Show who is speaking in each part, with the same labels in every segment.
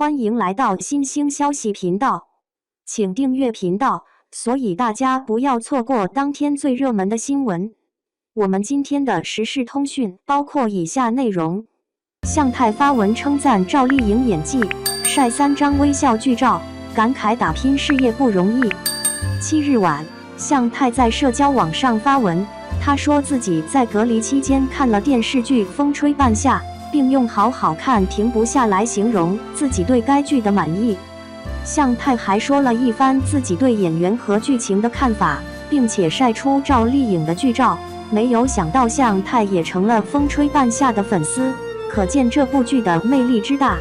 Speaker 1: 欢迎来到新兴消息频道，请订阅频道，所以大家不要错过当天最热门的新闻。我们今天的时事通讯包括以下内容：向太发文称赞赵丽颖演技，晒3张微笑剧照，感慨打拼事业不容易。7日晚，向太在社交网上发文，他说自己在隔离期间看了电视剧《风吹半夏》，并用好好看停不下来形容自己对该剧的满意。向太还说了一番自己对演员和剧情的看法，并且晒出赵丽颖的剧照。没有想到向太也成了《风吹半夏》的粉丝，可见这部剧的魅力之大。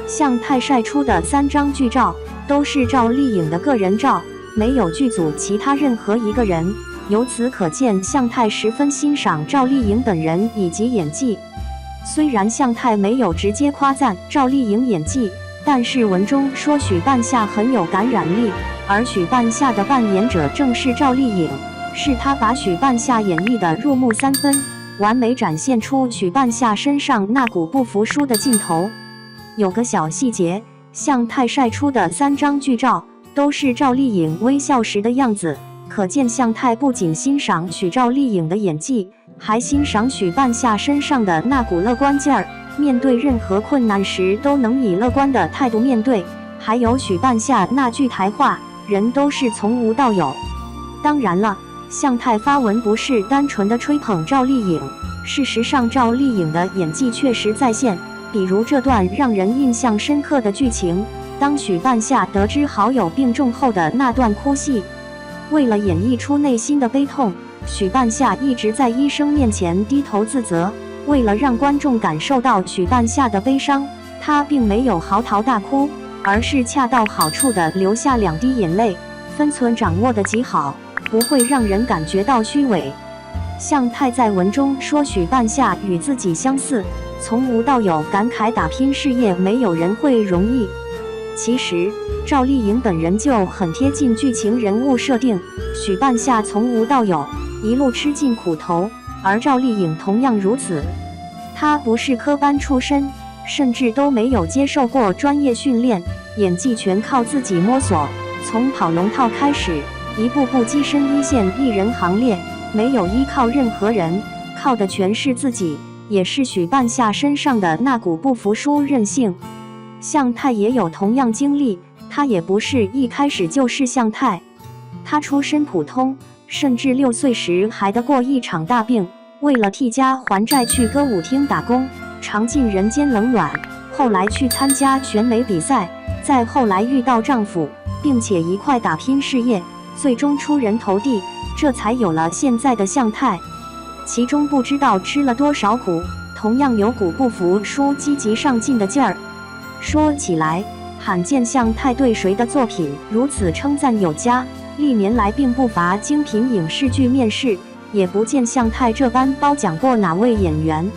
Speaker 1: 向太晒出的3张剧照都是赵丽颖的个人照，没有剧组其他任何一个人，由此可见向太十分欣赏赵丽颖本人以及演技。虽然向太没有直接夸赞赵丽颖演技，但是文中说许半夏很有感染力，而许半夏的扮演者正是赵丽颖，是她把许半夏演绎的入木3分，完美展现出许半夏身上那股不服输的劲头。有个小细节，向太晒出的3张剧照都是赵丽颖微笑时的样子，可见向太不仅欣赏赵丽颖的演技，还欣赏许半夏身上的那股乐观劲儿，面对任何困难时都能以乐观的态度面对。还有许半夏那句台话，人都是从无到有。当然了，向太发文不是单纯的吹捧赵丽颖，事实上赵丽颖的演技确实在线，比如这段让人印象深刻的剧情，当许半夏得知好友病重后的那段哭戏。为了演绎出内心的悲痛，许半夏一直在医生面前低头自责。为了让观众感受到许半夏的悲伤，她并没有嚎啕大哭，而是恰到好处地流下2滴眼泪，分寸掌握得极好，不会让人感觉到虚伪。向太在文中说许半夏与自己相似，从无到有，感慨打拼事业没有人会容易。其实赵丽颖本人就很贴近剧情人物设定，许半夏从无到有，一路吃尽苦头，而赵丽颖同样如此。她不是科班出身，甚至都没有接受过专业训练，演技全靠自己摸索，从跑龙套开始，一步步跻身1线艺人行列，没有依靠任何人，靠的全是自己，也是许半夏身上的那股不服输韧性。向太也有同样经历，他也不是一开始就是向太，他出身普通，甚至6岁时还得过一场大病，为了替家还债去歌舞厅打工，尝尽人间冷暖，后来去参加选美比赛，再后来遇到丈夫，并且一块打拼事业，最终出人头地，这才有了现在的向太。其中不知道吃了多少苦，同样有股不服输积极上进的劲儿。说起来，罕见向太对谁的作品如此称赞有加，历年来并不乏精品影视剧面试，也不见向太这般褒奖过哪位演员。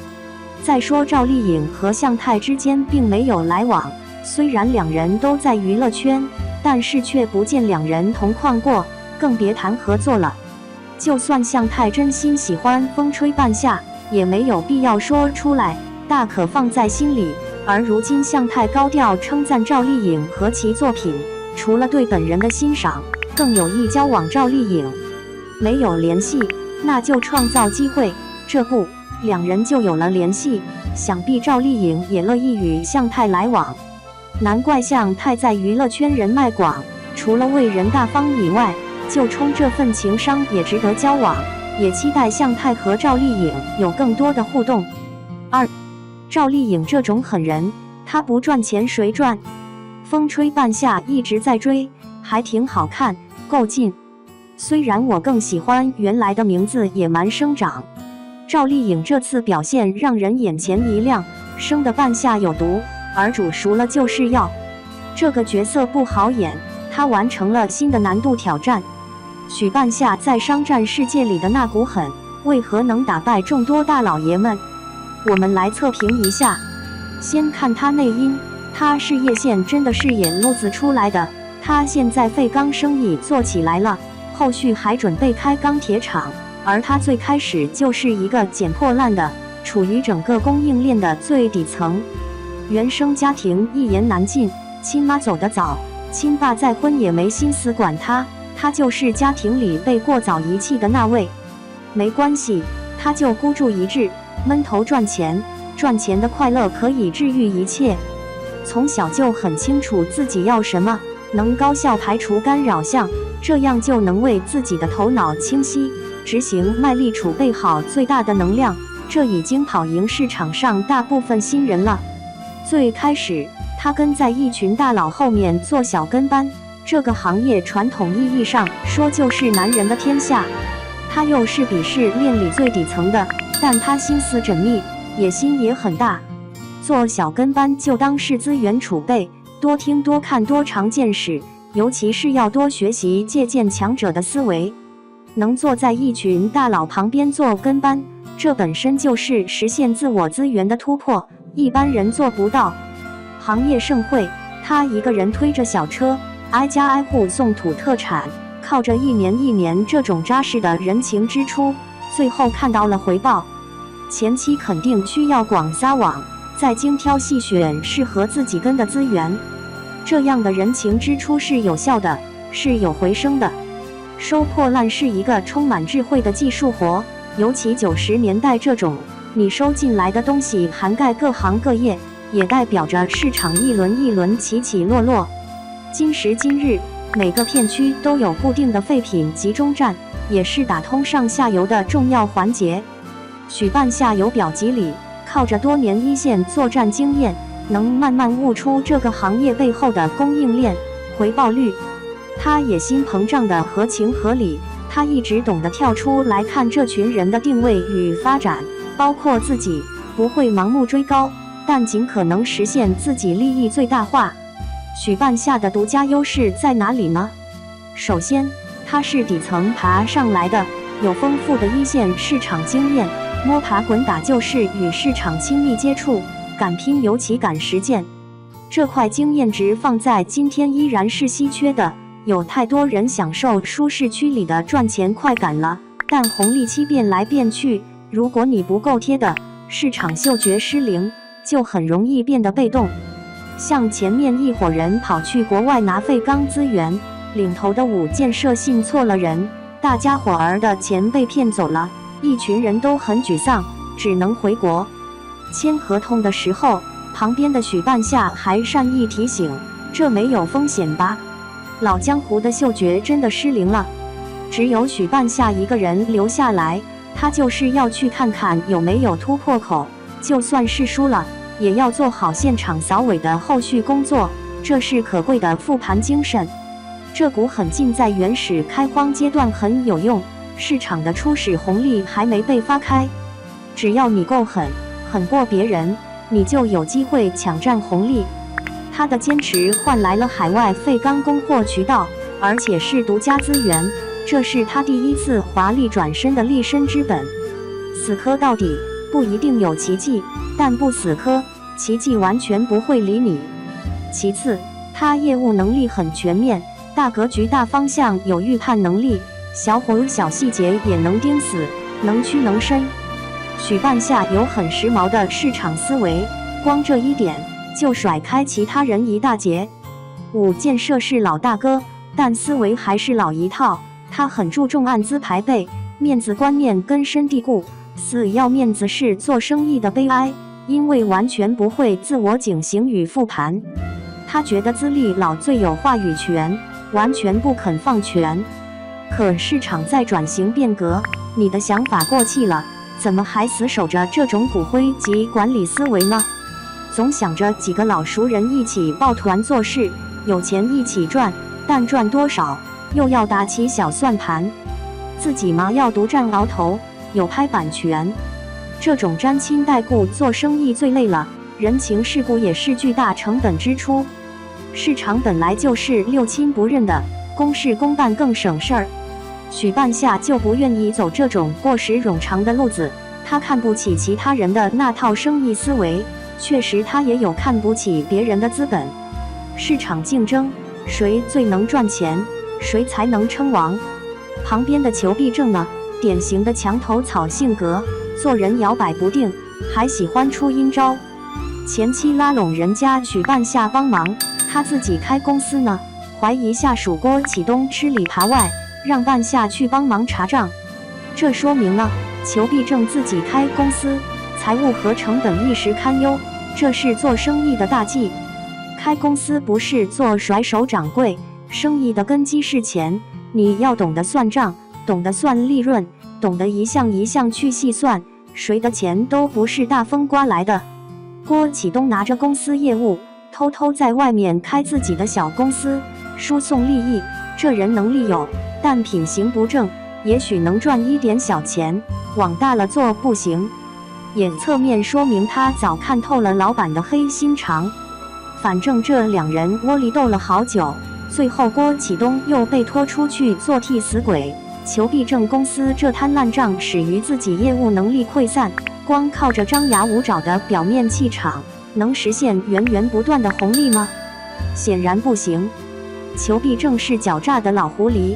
Speaker 1: 再说赵丽颖和向太之间并没有来往，虽然2人都在娱乐圈，但是却不见2人同框过，更别谈合作了。就算向太真心喜欢《风吹半夏》，也没有必要说出来，大可放在心里。而如今向太高调称赞赵丽颖和其作品，除了对本人的欣赏，更有意交往赵丽颖。没有联系，那就创造机会，这不，2人就有了联系，想必赵丽颖也乐意与向太来往。难怪向太在娱乐圈人脉广，除了为人大方以外，就冲这份情商也值得交往，也期待向太和赵丽颖有更多的互动。2. 赵丽颖这种狠人，她不赚钱谁赚？风吹半夏一直在追，还挺好看，够劲。虽然我更喜欢原来的名字野蛮生长，赵丽颖这次表现让人眼前一亮，生的半夏有毒，而煮熟了就是药。这个角色不好演，她完成了新的难度挑战。许半夏在商战世界里的那股狠，为何能打败众多大老爷们？我们来测评一下。先看他内因，他事业线真的是演路子出来的，他现在废钢生意做起来了，后续还准备开钢铁厂，而他最开始就是一个捡破烂的，处于整个供应链的最底层。原生家庭一言难尽，亲妈走得早，亲爸再婚也没心思管他，他就是家庭里被过早遗弃的那位。没关系，他就孤注一掷，闷头赚钱，赚钱的快乐可以治愈一切。从小就很清楚自己要什么，能高效排除干扰项，这样就能为自己的头脑清晰执行卖力储备好最大的能量，这已经跑赢市场上大部分新人了。最开始他跟在一群大佬后面做小跟班，这个行业传统意义上说就是男人的天下，他又是鄙视链里最底层的，但他心思缜密，野心也很大。做小跟班就当是资源储备，多听多看多长见识，尤其是要多学习借鉴强者的思维。能坐在一群大佬旁边做跟班，这本身就是实现自我资源的突破，一般人做不到。行业盛会，他一个人推着小车，挨家挨户送土特产，靠着一年一年这种扎实的人情支出，最后看到了回报。前期肯定需要广撒网，再精挑细选适合自己跟的资源，这样的人情支出是有效的，是有回声的。收破烂是一个充满智慧的技术活，尤其90年代这种，你收进来的东西涵盖各行各业，也代表着市场一轮一轮起起落落。今时今日，每个片区都有固定的废品集中站，也是打通上下游的重要环节。许办下游表集里，靠着多年一线作战经验，能慢慢悟出这个行业背后的供应链、回报率。他野心膨胀的合情合理，他一直懂得跳出来看这群人的定位与发展，包括自己，不会盲目追高，但尽可能实现自己利益最大化。许办下的独家优势在哪里呢？首先，他是底层爬上来的，有丰富的一线市场经验，摸爬滚打就是与市场亲密接触，敢拼尤其敢实践。这块经验值放在今天依然是稀缺的，有太多人享受舒适区里的赚钱快感了，但红利期变来变去，如果你不够贴的，市场嗅觉失灵，就很容易变得被动。像前面一伙人跑去国外拿废钢资源，领头的5建设信错了人，大家伙儿的钱被骗走了，一群人都很沮丧，只能回国。签合同的时候，旁边的许办下还善意提醒，这没有风险吧？老江湖的嗅觉真的失灵了，只有许办下一个人留下来，他就是要去看看有没有突破口，就算是输了，也要做好现场扫尾的后续工作，这是可贵的复盘精神。这股狠劲在原始开荒阶段很有用，市场的初始红利还没被发开，只要你够狠，狠过别人，你就有机会抢占红利。他的坚持换来了海外废钢供货渠道，而且是独家资源，这是他第一次华丽转身的立身之本。死磕到底不一定有奇迹，但不死磕，奇迹完全不会理你。其次，他业务能力很全面，大格局大方向有预判能力，小活小细节也能盯死，能屈能伸。许办下有很时髦的市场思维，光这一点就甩开其他人一大截。5建设是老大哥，但思维还是老一套，他很注重按资排辈，面子观念根深蒂固，死要面子是做生意的悲哀，因为完全不会自我警醒与复盘。他觉得资历老最有话语权，完全不肯放权。可市场在转型变革，你的想法过气了，怎么还死守着这种骨灰级管理思维呢？总想着几个老熟人一起抱团做事，有钱一起赚，但赚多少又要打起小算盘，自己嘛要独占鳌头，有拍版权，这种沾亲带故做生意最累了，人情世故也是巨大成本支出。市场本来就是六亲不认的，公事公办更省事儿。许办下就不愿意走这种过时冗长的路子，他看不起其他人的那套生意思维，确实他也有看不起别人的资本。市场竞争，谁最能赚钱，谁才能称王。旁边的裘必正呢，典型的墙头草性格，做人摇摆不定，还喜欢出阴招。前妻拉拢人家许半夏帮忙，他自己开公司呢，怀疑下属郭启东吃里扒外，让半夏去帮忙查账。这说明了裘必正自己开公司，财务和成本一时堪忧，这是做生意的大忌。开公司不是做甩手掌柜，生意的根基是钱，你要懂得算账，懂得算利润，懂得一项一项去细算，谁的钱都不是大风刮来的。郭启东拿着公司业务，偷偷在外面开自己的小公司，输送利益，这人能力有，但品行不正，也许能赚一点小钱，往大了做不行。也侧面说明他早看透了老板的黑心肠。反正这两人窝里斗了好久，最后郭启东又被拖出去做替死鬼。裘必正公司这摊烂账始于自己业务能力溃散，光靠着张牙舞爪的表面气场，能实现源源不断的红利吗？显然不行。裘必正是狡诈的老狐狸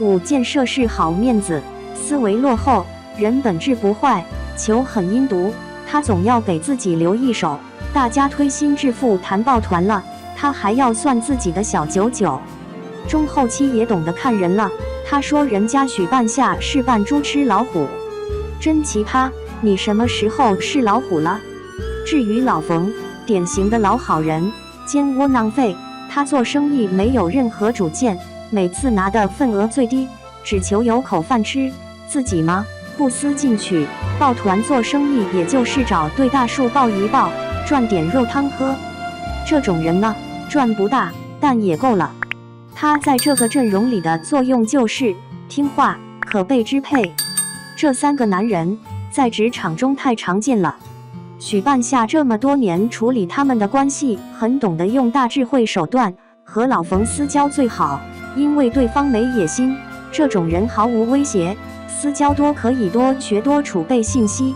Speaker 1: ，5建设是好面子，思维落后，人本质不坏。裘很阴毒，他总要给自己留一手。大家推心置腹谈抱团了，他还要算自己的小99。中后期也懂得看人了，他说人家许半夏是扮猪吃老虎，真奇葩，你什么时候是老虎了？至于老冯，典型的老好人兼窝囊废，他做生意没有任何主见，每次拿的份额最低，只求有口饭吃，自己吗？不思进取，抱团做生意也就是找对大树抱一抱，赚点肉汤喝。这种人呢，赚不大，但也够了。他在这个阵容里的作用就是听话，可被支配。这3个男人在职场中太常见了。许半夏这么多年处理他们的关系，很懂得用大智慧手段，和老冯私交最好，因为对方没野心，这种人毫无威胁。私交多可以多学多储备信息，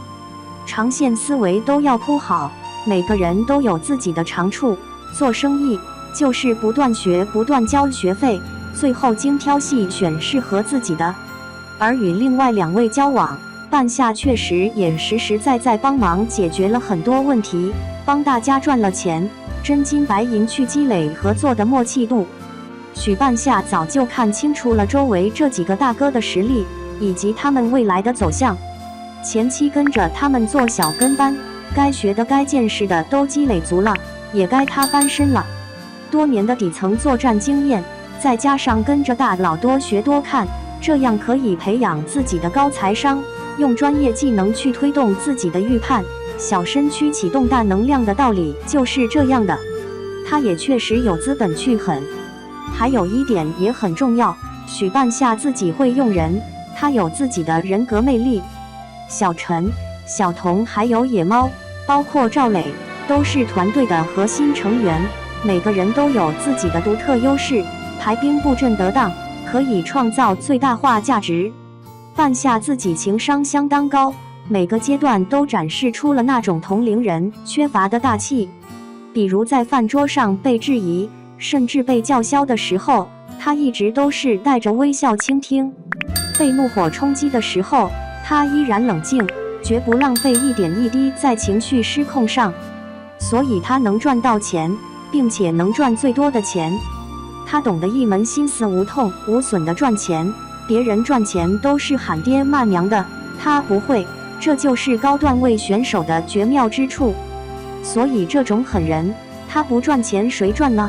Speaker 1: 长线思维都要铺好。每个人都有自己的长处，做生意就是不断学，不断交学费，最后精挑细选适合自己的。而与另外2位交往，半夏确实也实实在在帮忙解决了很多问题，帮大家赚了钱，真金白银去积累合作的默契度。许半夏早就看清楚了周围这几个大哥的实力，以及他们未来的走向。前期跟着他们做小跟班，该学的该见识的都积累足了，也该他翻身了。多年的底层作战经验，再加上跟着大佬多学多看，这样可以培养自己的高财商，用专业技能去推动自己的预判。小身躯启动大能量的道理就是这样的。他也确实有资本去狠。还有一点也很重要，许半夏自己会用人，他有自己的人格魅力。小陈、小童还有野猫，包括赵磊，都是团队的核心成员，每个人都有自己的独特优势，排兵布阵得当，可以创造最大化价值。半夏自己情商相当高，每个阶段都展示出了那种同龄人缺乏的大气。比如在饭桌上被质疑，甚至被叫嚣的时候，他一直都是带着微笑倾听；被怒火冲击的时候，他依然冷静，绝不浪费一点一滴在情绪失控上。所以他能赚到钱，并且能赚最多的钱。他懂得一门心思无痛无损的赚钱，别人赚钱都是喊爹骂娘的，他不会，这就是高段位选手的绝妙之处。所以这种狠人，他不赚钱谁赚呢？